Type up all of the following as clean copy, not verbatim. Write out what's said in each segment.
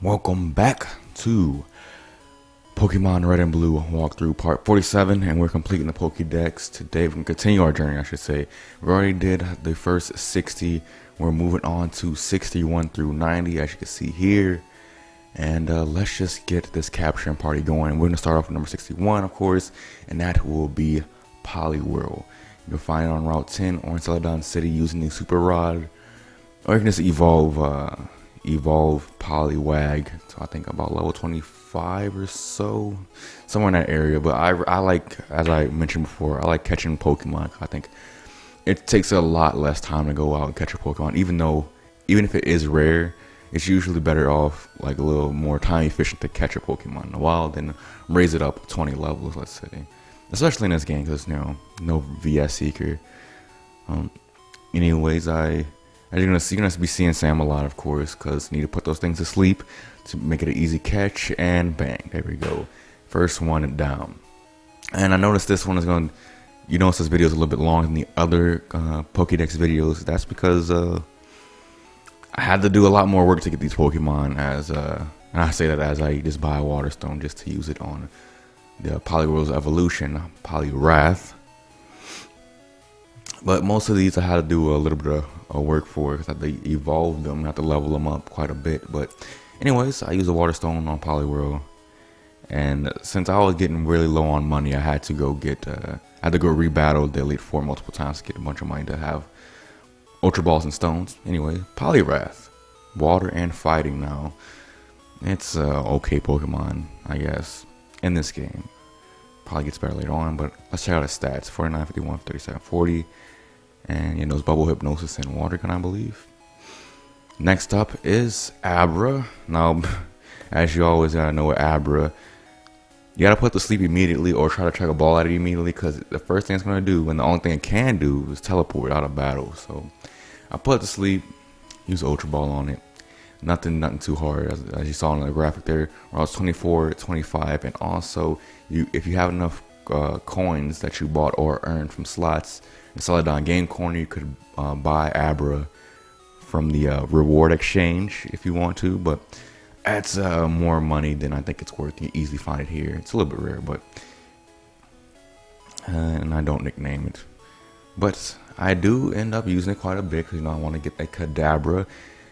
Welcome back to Pokemon Red and Blue walkthrough part 47, and we're completing the Pokedex. Today we can continue our journey, I should say. We already did the first 60. We're moving on to 61 through 90, as you can see here. And let's just get this capturing party going. We're going to start off with number 61, of course, and that will be Poliwhirl. You can find it on Route 10 or in Celadon City using the Super Rod. Or you can just evolve Poliwag to I think about level 25 or so, somewhere in that area. But I like, as I mentioned before, I like catching Pokemon. I think it takes a lot less time to go out and catch a Pokemon, even if it is rare. It's usually better off, like a little more time efficient to catch a Pokemon in the wild than raise it up 20 levels, let's say. Especially in this game, because no VS Seeker. Anyways, as you're gonna be seeing Sam a lot, of course, because you need to put those things to sleep to make it an easy catch, and bang, there we go. First one down. And I noticed this one is going. You notice this video is a little bit longer than the other Pokedex videos. That's because I had to do a lot more work to get these Pokemon. And I say that as I just buy a Water Stone just to use it on the Poliwhirl's evolution, Poliwrath. But most of these I had to do a little bit of work for, because I had to evolve them, I had to level them up quite a bit. But anyways, I used a Water Stone on Poliwhirl, and since I was getting really low on money, I had to go rebattle the Elite Four multiple times to get a bunch of money to have Ultra Balls and Stones. Anyway, Poliwrath, water and fighting now. It's okay Pokemon, I guess, in this game. Probably gets better later on, but let's check out his stats. 49, 51, 37, 40. And those Bubble Hypnosis and Water Gun, I believe. Next up is Abra. Now, as you always gotta know with Abra, you gotta put to sleep immediately or try to track a ball at it immediately, because the first thing it's gonna do, and the only thing it can do, is teleport out of battle. So I put it to sleep, use Ultra Ball on it. Nothing too hard, as you saw in the graphic there. Routes 24, 25, and also if you have enough coins that you bought or earned from slots in Celadon Game Corner, you could buy Abra from the reward exchange if you want to, but that's more money than I think it's worth. You can easily find it here. It's a little bit rare, but and I don't nickname it, but I do end up using it quite a bit, because I want to get that Kadabra.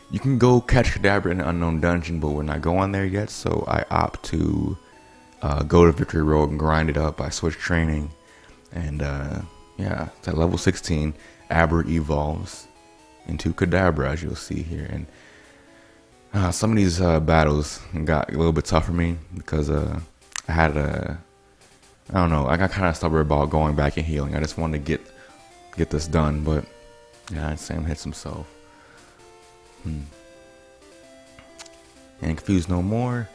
You can go catch Kadabra in an unknown dungeon, but we're not going there yet, so I opt to go to Victreebel and grind it up by switch training. And yeah, it's at level 16. Abra evolves into Kadabra, as you'll see here. And some of these battles got a little bit tough for me, because I don't know, I got kind of stubborn about going back and healing. I just wanted to get this done, but yeah, Sam hits himself. And confused no more,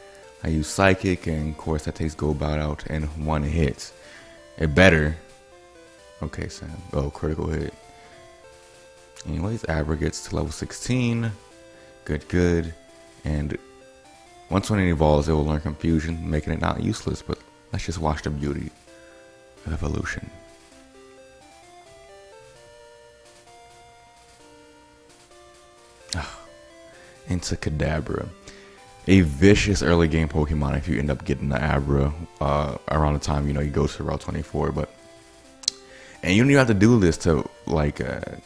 I use Psychic, and of course that takes Golbat out in one hit. It better. Okay, Sam. Oh, critical hit. Anyways, Abra gets to level 16. Good. And once when it evolves, it will learn Confusion, making it not useless. But let's just watch the beauty of evolution. Into Kadabra, a vicious early game Pokemon if you end up getting the Abra around the time you go to Route 24. And you don't even have to do this to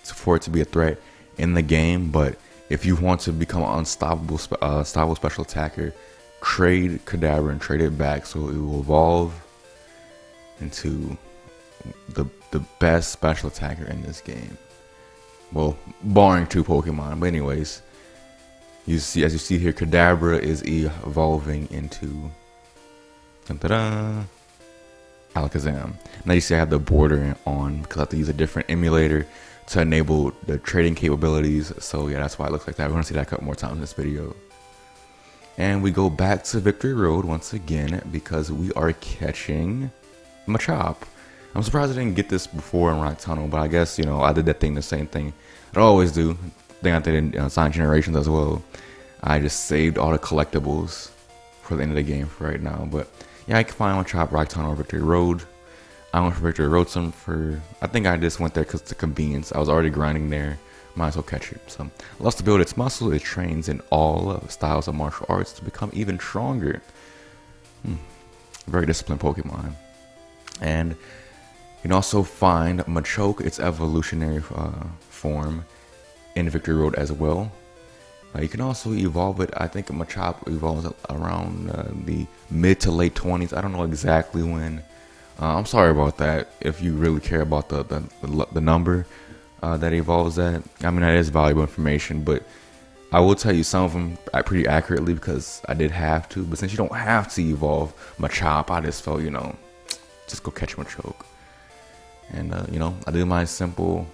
for it to be a threat in the game. But if you want to become an unstoppable special attacker, trade Kadabra and trade it back, so it will evolve into the best special attacker in this game. Well, barring two Pokemon, but anyways. As you see here, Kadabra is evolving into Alakazam. Now you see I have the border on, because I have to use a different emulator to enable the trading capabilities. So yeah, that's why it looks like that. We're going to see that a couple more times in this video. And we go back to Victory Road once again, because we are catching Machop. I'm surprised I didn't get this before in Rock Tunnel, but I guess, I did the same thing I always do. Thing I did in Sonic Generations as well. I just saved all the collectibles for the end of the game for right now. But yeah, I can find Machop, Rock Tunnel, or Victory Road. I went for Victory Road I think I just went there because it's a convenience. I was already grinding there might as well catch it. So, loves to build its muscle. It trains in all styles of martial arts to become even stronger. Very disciplined Pokemon. And you can also find Machoke, its evolutionary form, in Victory Road as well. You can also evolve it. I think Machop evolves around the mid to late 20s. I don't know exactly when. I'm sorry about that. If you really care about the number that evolves at, I mean, that is valuable information. But I will tell you some of them pretty accurately because I did have to. But since you don't have to evolve Machop, I just felt, you know, just go catch Machoke. And you know, I did my typical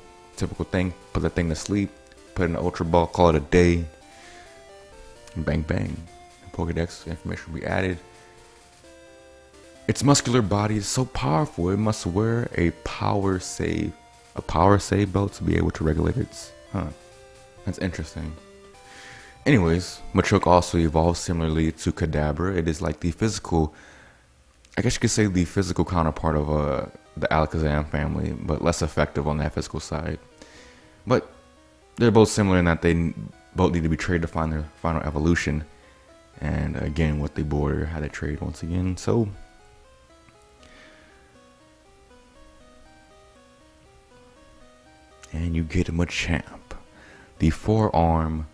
thing: put that thing to sleep, put in an Ultra Ball, call it a day. Bang bang. Pokedex information will be added. Its muscular body is so powerful it must wear a power save belt to be able to regulate its. That's interesting. Anyways, Machoke also evolves similarly to Kadabra. It is like the physical, I guess you could say the physical counterpart of the Alakazam family, but less effective on that physical side. But they're both similar in that they both need to be traded to find their final evolution. And again, with the border, how they trade once again. So and you get Machamp, the 4-arm,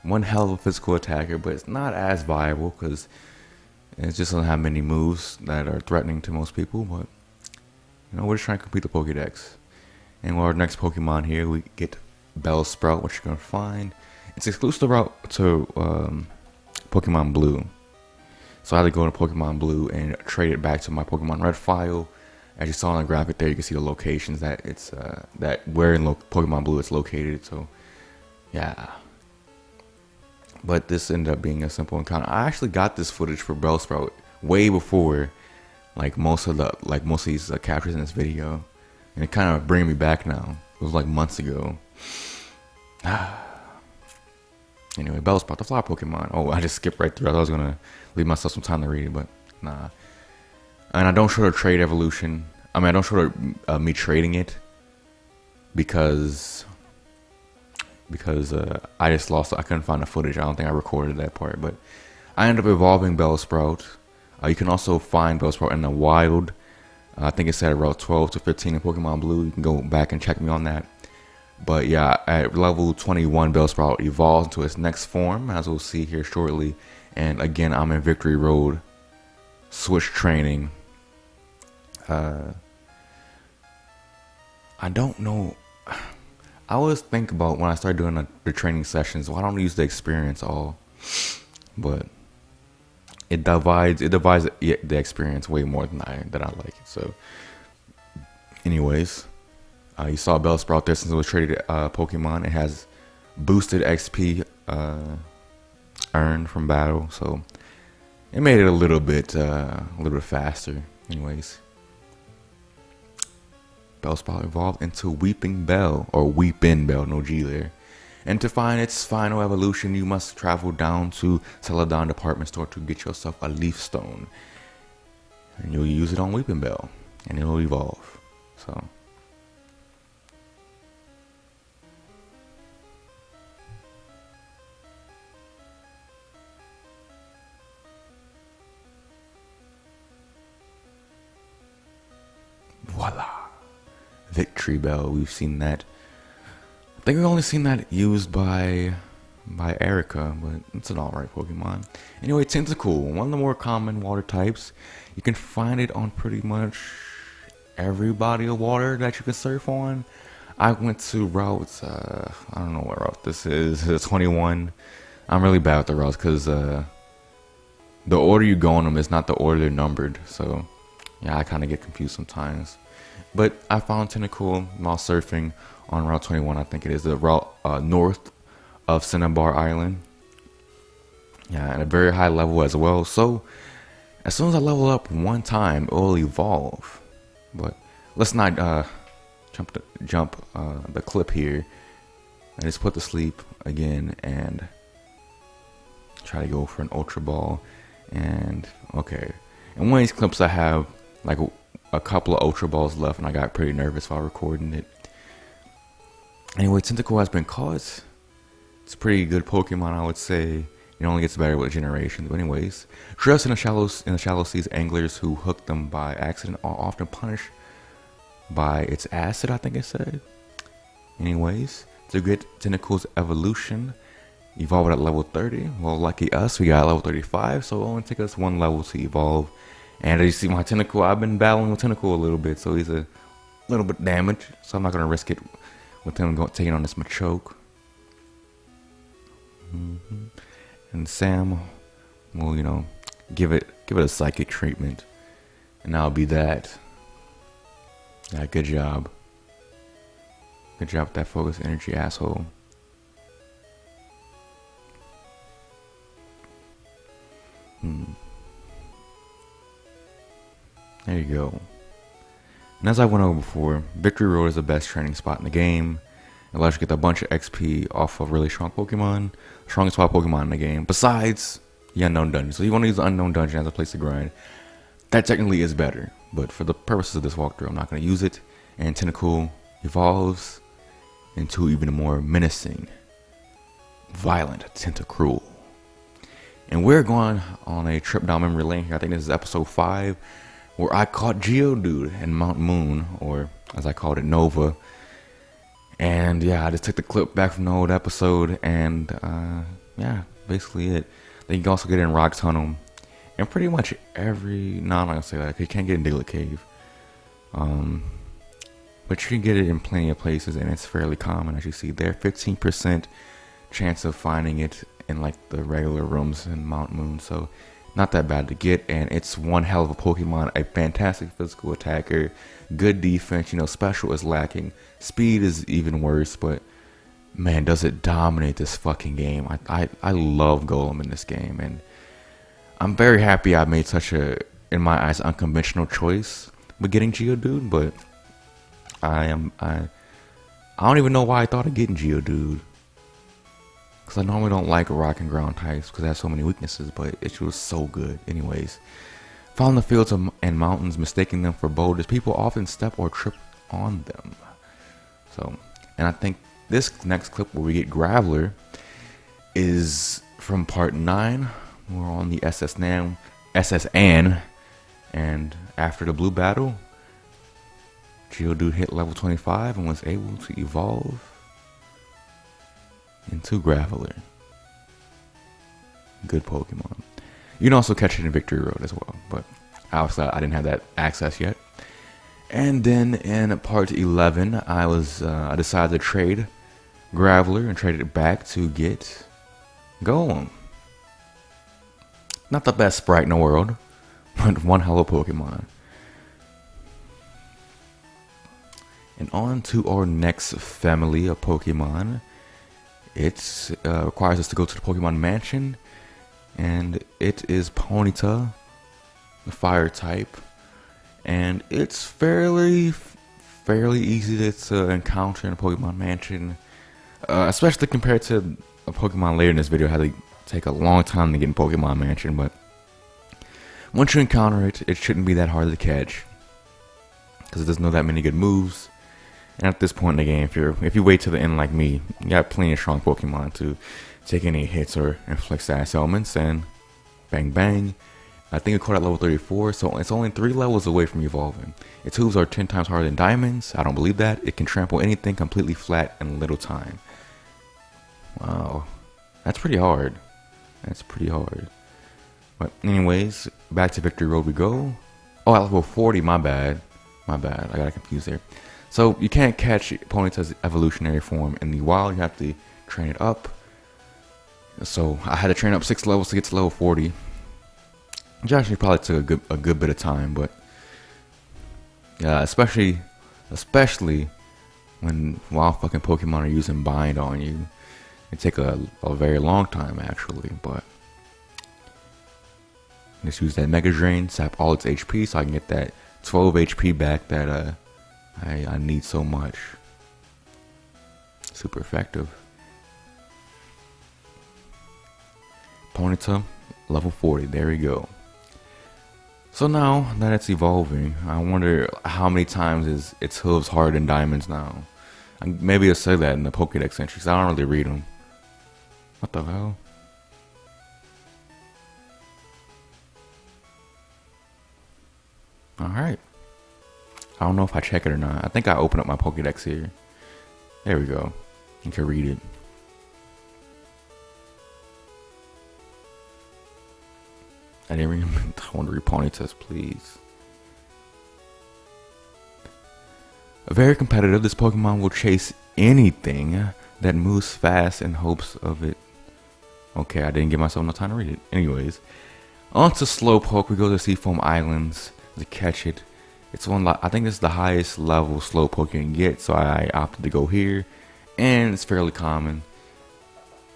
one hell of a physical attacker, but it's not as viable because it just doesn't have many moves that are threatening to most people. But you know, we're just trying to complete the Pokedex. And with our next Pokemon here, we get Bellsprout, which you're gonna find. It's exclusive to Pokemon Blue, so I had to go into Pokemon Blue and trade it back to my Pokemon Red file. As you saw on the graphic there, you can see the locations that it's that where in Pokemon Blue it's located. So yeah, but this ended up being a simple encounter. I actually got this footage for Bellsprout way before like most of these captures in this video, and it kind of bringing me back now. It was like months ago. Anyway, Bellsprout, the flower Pokemon. Oh, I just skipped right through. I thought I was gonna leave myself some time to read it, but nah. And I don't show the trade evolution. I mean, I don't show me trading it because I just lost. I couldn't find the footage. I don't think I recorded that part, but I ended up evolving Bellsprout. You can also find Bellsprout in the wild. I think it's at Route 12 to 15 in Pokemon Blue. You can go back and check me on that. But yeah, at level 21, Bellsprout evolves into its next form, as we'll see here shortly. And again, I'm in Victory Road, switch training. I don't know. I always think about when I start doing the training sessions, why don't I use the experience all? But it divides the experience way more than I like it. So, anyways, you saw Bellsprout there since it was traded Pokemon. It has boosted XP earned from battle, so it made it a little bit faster. Anyways, Bellsprout evolved into Weepinbell, or Weepinbell, no G there. And to find its final evolution, you must travel down to Celadon Department Store to get yourself a Leaf Stone. And you'll use it on Weepinbell, and it'll evolve. So, voila. Victreebel, we've seen that. I think we've only seen that used by Erica, but it's an alright Pokemon. Anyway, Tentacool, one of the more common water types. You can find it on pretty much every body of water that you can surf on. I went to route, I don't know what route this is, 21. I'm really bad with the routes because the order you go on them is not the order they're numbered. So yeah, I kind of get confused sometimes. But I found Tentacool while surfing on Route 21, I think it is, the route north of Cinnabar Island. Yeah, at a very high level as well. So, as soon as I level up one time, it will evolve. But let's not jump the clip here. I just put to sleep again and try to go for an Ultra Ball. And, okay. In one of these clips, I have like a couple of Ultra Balls left, and I got pretty nervous while recording it. Anyway, Tentacool has been caught. It's a pretty good Pokemon, I would say. It only gets better with generations. But anyways, dressed in the shallow seas, anglers who hook them by accident are often punished by its acid, I think it said. Anyways, to get Tentacool's evolution, evolve at level 30. Well, lucky us, we got level 35, so it'll only take us 1 level to evolve. And as you see my Tentacool, I've been battling with Tentacool a little bit, so he's a little bit damaged. So I'm not going to risk it with him taking on this Machoke. And Sam will, you know, give it a psychic treatment. And that'll be that. Yeah, good job. Good job with that focus energy, asshole. There you go. And as I went over before, Victreebel is the best training spot in the game. It allows you to get a bunch of XP off of really strong Pokemon. Strongest wild Pokemon in the game. Besides the Unknown Dungeon. So you want to use the Unknown Dungeon as a place to grind. That technically is better. But for the purposes of this walkthrough, I'm not going to use it. And Tentacool evolves into even a more menacing, violent Tentacruel. And we're going on a trip down memory lane here. I think this is episode 5. Where I caught Geodude in Mount Moon. Or as I called it, Nova. And yeah, I just took the clip back from the old episode, and yeah, basically it. Then you can also get it in Rock Tunnel, and pretty much every, no, I'm not gonna say that, you can't get in Diglett Cave. But you can get it in plenty of places, and it's fairly common, as you see there. 15% chance of finding it in like the regular rooms in Mount Moon, so not that bad to get. And it's one hell of a Pokemon, a fantastic physical attacker, good defense, you know, special is lacking. Speed is even worse, but man, does it dominate this fucking game. I love Golem in this game, and I'm very happy I made such a, in my eyes, unconventional choice with getting Geodude, but I don't even know why I thought of getting Geodude. Because I normally don't like rock and ground types because it has so many weaknesses, but it was so good. Anyways, found the fields and mountains, mistaking them for boulders. People often step or trip on them. So, and I think this next clip where we get Graveler is from part 9. We're on the SS Ann, and after the blue battle, Geodude hit level 25 and was able to evolve into Graveler. Good Pokemon. You can also catch it in Victreebel as well, but obviously I didn't have that access yet. And then in part 11, I decided to trade Graveler and trade it back to get Golem. Not the best sprite in the world, but one hell of a Pokemon. And on to our next family of Pokemon. It requires us to go to the Pokemon Mansion, and it is Ponyta, the fire type, and it's fairly easy to encounter in a Pokemon Mansion, especially compared to a Pokemon later in this video. I had to take a long time to get in Pokemon Mansion, but once you encounter it, it shouldn't be that hard to catch because it doesn't know that many good moves. And at this point in the game, if you wait till the end like me, you got plenty of strong Pokemon to take any hits or inflict status elements, and bang bang. I think it caught at level 34, so it's only 3 levels away from evolving. Its hooves are 10 times harder than diamonds. I don't believe that. It can trample anything completely flat in little time. Wow, that's pretty hard. That's pretty hard. But anyways, back to Victory Road we go. Oh, at level 40, my bad. I got confused there. So you can't catch Ponyta's evolutionary form in the wild. You have to train it up. So I had to train up 6 levels to get to level 40. Which actually probably took a good bit of time, but yeah, especially when wild fucking Pokemon are using bind on you, it take a very long time actually. But just use that Mega Drain, sap all its HP, so I can get that 12 HP back that I need so much. Super effective. Ponyta, level 40. There we go. So now that it's evolving, I wonder how many times is its hooves harder than diamonds now. Maybe it'll say that in the Pokedex entries. I don't really read them. What the hell? Alright. I don't know if I check it or not. I think I open up my Pokedex here. There we go. You can read it. I didn't read them. I want to read Ponyta, please. Very competitive, this Pokemon will chase anything that moves fast in hopes of it. Okay, I didn't give myself enough time to read it. Anyways, on to Slowpoke. We go to Seafoam Islands to catch it. It's one. I think this is the highest level Slowpoke you can get, so I opted to go here, and it's fairly common.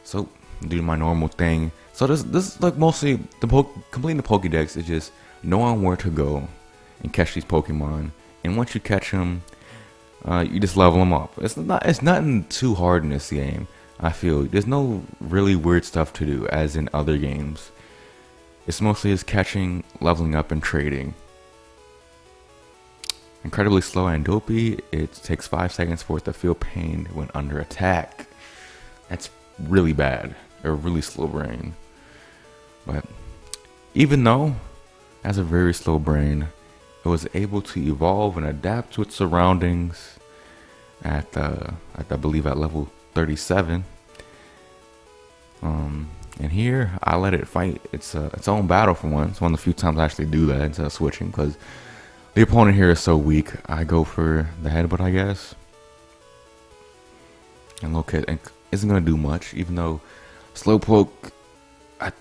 So do my normal thing. So this is like mostly completing the Pokedex is just knowing where to go and catch these Pokemon, and once you catch them, you just level them up. It's nothing too hard in this game. I feel there's no really weird stuff to do as in other games. It's mostly just catching, leveling up, and trading. Incredibly slow and dopey. It takes 5 seconds for it to feel pain when under attack. That's really bad. Or really slow brain. But even though it has a very slow brain, it was able to evolve and adapt to its surroundings at I believe at level 37. And here I let it fight its own battle for once. One of the few times I actually do that instead of switching, because the opponent here is so weak. I go for the headbutt, I guess. And look, it isn't gonna do much, even though Slowpoke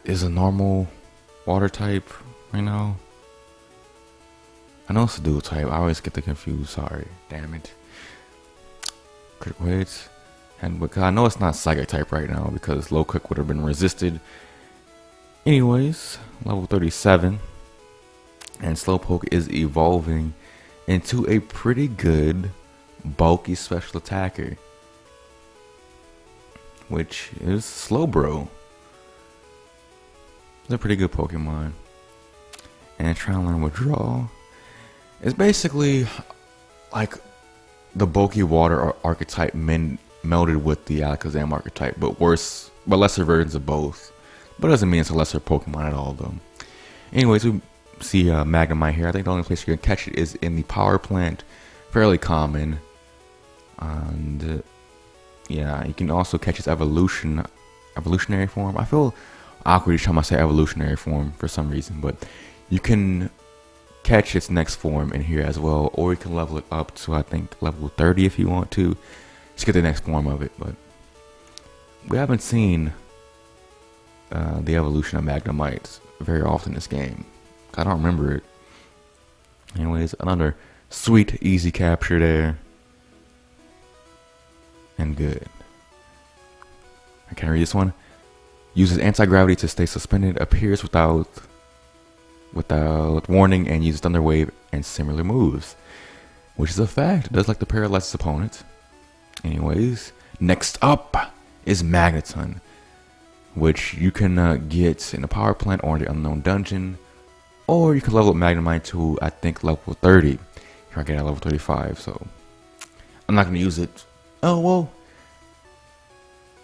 is a normal water type right now. I know it's a dual type. I always get the confused. Sorry, damn it. Critical hits. And because I know it's not Psychic type right now, because low kick would have been resisted. Anyways, level 37. And Slowpoke is evolving into a pretty good bulky special attacker, which is Slowbro. It's a pretty good Pokemon. And trying to learn Withdrawal. It's basically like the bulky water archetype melded with the Alakazam archetype, but lesser versions of both. But it doesn't mean it's a lesser Pokemon at all, though. Anyways, we see Magnemite here. I think the only place you can catch it is in the power plant. Fairly common. And yeah, you can also catch its evolutionary form. I feel awkward each time I say evolutionary form for some reason, but you can catch its next form in here as well, or you can level it up to I think level 30 if you want to. Just get the next form of it, but we haven't seen the evolution of Magnemite very often in this game. I don't remember it. Anyways, another sweet, easy capture there. And good. I can't read this one. Uses anti-gravity to stay suspended. Appears without warning and uses Thunder Wave and similar moves. Which is a fact. It does like to paralyze its opponent. Anyways, next up is Magneton, which you can get in the power plant or in the unknown dungeon, or you can level up Magnemite to I think level 30. Here I get at level 35, so I'm not gonna use it. Oh well,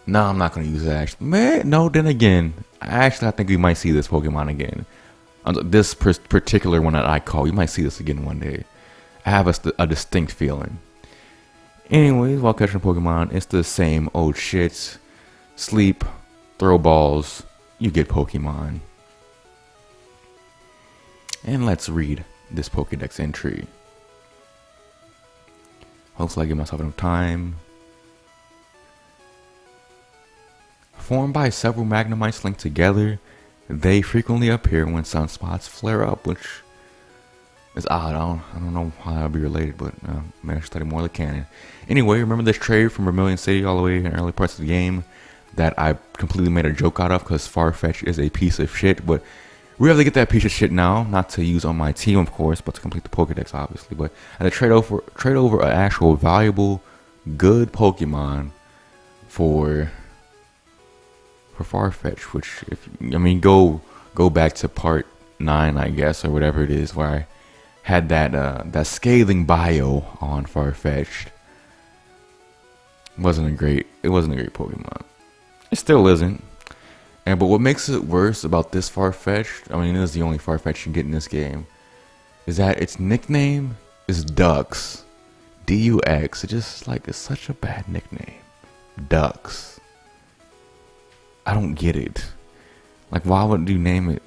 no, I'm not gonna use it actually. Man, no. Then again, I think we might see this Pokemon again. This particular one that I call, you might see this again one day. I have a distinct feeling. Anyways, while catching Pokemon, it's the same old shit. Sleep, throw balls, you get Pokemon. And let's read this Pokedex entry. Hopefully I give myself enough time. Formed by several Magnemites linked together, they frequently appear when sunspots flare up, which is odd. I don't know how that would be related, but maybe I should study more of the canon. Anyway, remember this trade from Vermilion City all the way in early parts of the game that I completely made a joke out of because Farfetch'd is a piece of shit, but we have to get that piece of shit now, not to use on my team, of course, but to complete the Pokedex, obviously. But I had to trade over an actual valuable, good Pokemon for Farfetch'd, which go back to part 9, I guess, or whatever it is, where I had that scathing bio on Farfetch'd. It wasn't a great Pokemon. It still isn't. But what makes it worse about this Farfetch'd, I mean, this is the only Farfetch'd you get in this game, is that its nickname is Dux. D-U-X. It's such a bad nickname. Dux. I don't get it. Like, why would you name it?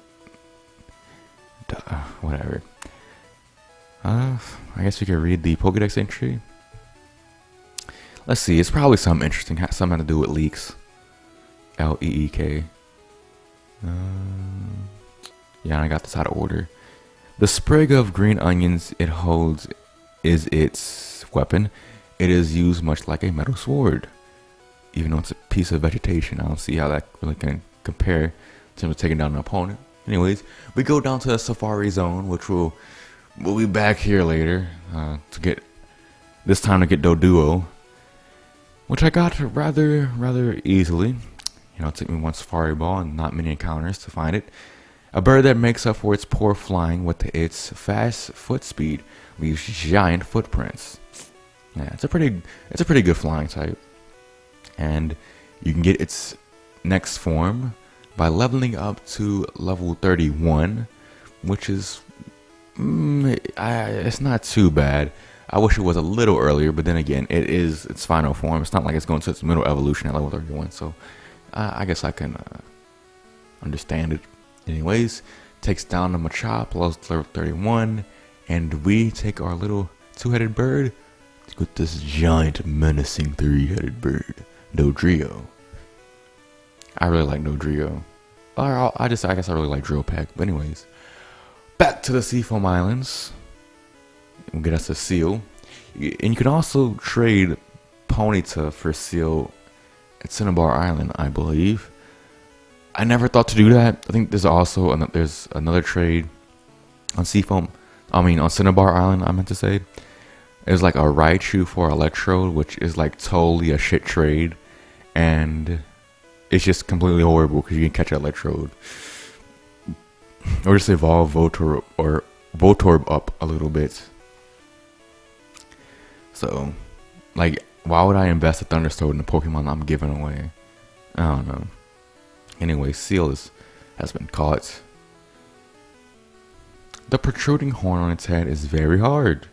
Whatever. I guess we could read the Pokedex entry. Let's see. It's probably something interesting. Something to do with leaks. L-E-E-K. Yeah, I got this out of order. The sprig of green onions it holds is its weapon. It is used much like a metal sword. Even though it's a piece of vegetation, I don't see how that really can compare in terms of taking down an opponent. Anyways, we go down to the Safari Zone, which we'll be back here later to get Doduo, which I got rather easily. You know, it took me one Safari Ball and not many encounters to find it. A bird that makes up for its poor flying with its fast foot speed leaves giant footprints. Yeah, it's a pretty good flying type. And you can get its next form by leveling up to level 31, which is it's not too bad. I wish it was a little earlier, but then again, it is its final form. It's not like it's going to its middle evolution at level 31, so I guess I can understand it. Anyways, takes down the Machop, level 31, and we take our little two-headed bird with this giant menacing three-headed bird, Dodrio. I really like Dodrio. I guess I really like Drill Pack. But anyways, back to the Seafoam Islands. We'll get us a Seel. And you can also trade Ponyta for Seel at Cinnabar Island, I believe. I never thought to do that. I think there's another trade on on Cinnabar Island, I meant to say. There's like a Raichu for Electrode, which is like totally a shit trade. And it's just completely horrible because you can catch Electrode. Or just evolve Voltorb up a little bit. So, like, why would I invest a Thunderstone in a Pokemon I'm giving away? I don't know. Anyway, Seel has been caught. The protruding horn on its head is very hard.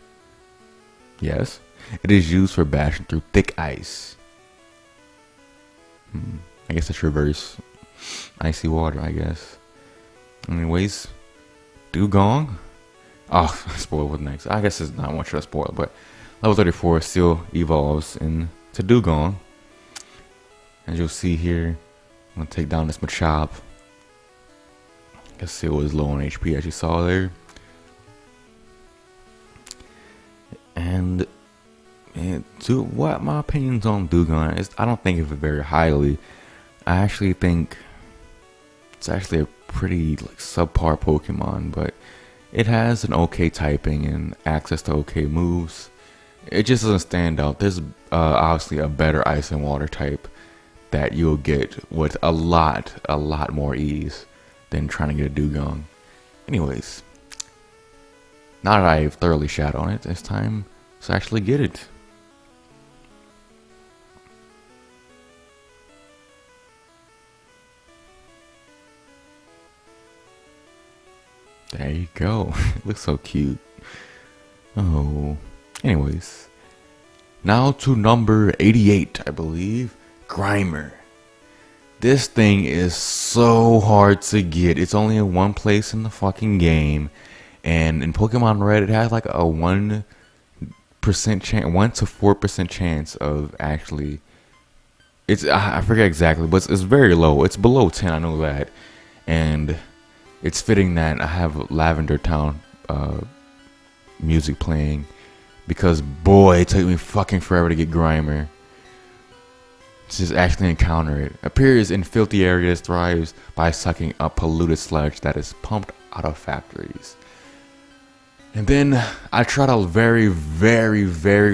Yes, it is used for bashing through thick ice. I guess it's reverse. Icy water, I guess. Anyways, Dewgong. Oh, spoil what's next. I guess it's not much of a spoil, but level 34 Seel evolves into Dewgong. As you'll see here, I'm going to take down this Machop. I guess Seel is low on HP, as you saw there. And to what my opinions on Dewgong is, I don't think of it very highly. I actually think it's actually a pretty subpar Pokemon, but it has an okay typing and access to okay moves. It just doesn't stand out. There's obviously a better ice and water type that you'll get with a lot more ease than trying to get a Dewgong. Anyways, now that I've thoroughly shat on it, it's time to actually get it. There you go. It looks so cute. Oh. Anyways. Now to number 88, I believe. Grimer. This thing is so hard to get. It's only in one place in the fucking game. And in Pokemon Red, it has like a 1% chance, 1 to 4% chance of actually. I forget exactly, but it's very low. It's below 10, I know that. And it's fitting that I have Lavender Town music playing, because boy, it took me fucking forever to get Grimer. To just actually encounter it. Appears in filthy areas, thrives by sucking up polluted sludge that is pumped out of factories. And then I tried a very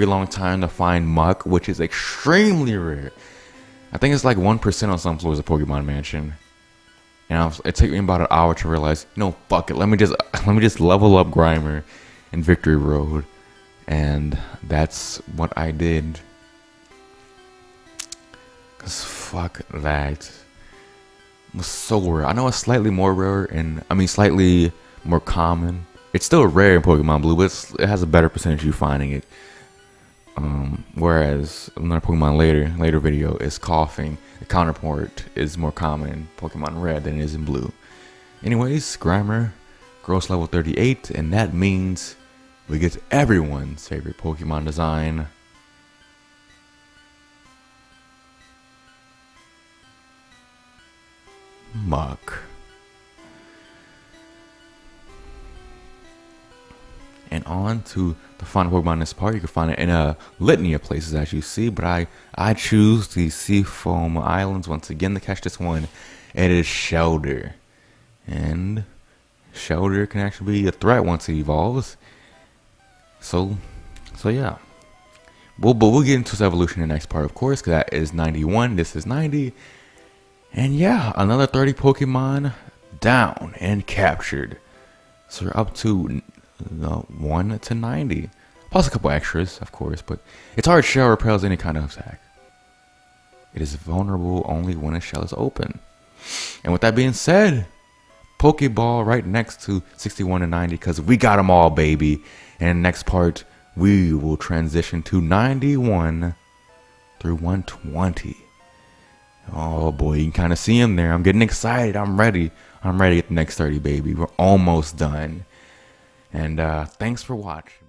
long time to find Muck, which is extremely rare. I think it's like 1% on some floors of Pokemon Mansion. And it took me about an hour to realize, no, fuck it. Let me just level up Grimer in Victory Road, and that's what I did. Cause fuck that. It was so rare. I know it's slightly more rare and slightly more common. It's still rare in Pokemon Blue, but it has a better percentage of you finding it. Whereas another Pokemon later video is coughing. The counterpart is more common in Pokemon Red than it is in Blue. Anyways, Grimer, gross level 38, and that means we get everyone's favorite Pokemon design. Marc. And on to the final Pokemon in this part. You can find it in a litany of places as you see, but I choose the Seafoam Islands once again to catch this one. It is Shellder. And Shellder can actually be a threat once it evolves. So yeah. But we'll get into its evolution in the next part, of course, because that is 91. This is 90. And yeah, another 30 Pokemon down and captured. So we're up to 1 to 90. Plus a couple extras, of course, but its hard shell repels any kind of attack. It is vulnerable only when its shell is open. And with that being said, Pokeball right next to 61 to 90 because we got them all, baby. And next part, we will transition to 91 through 120. Oh boy, you can kind of see him there. I'm getting excited. I'm ready. I'm ready to get the next 30, baby. We're almost done. And thanks for watching.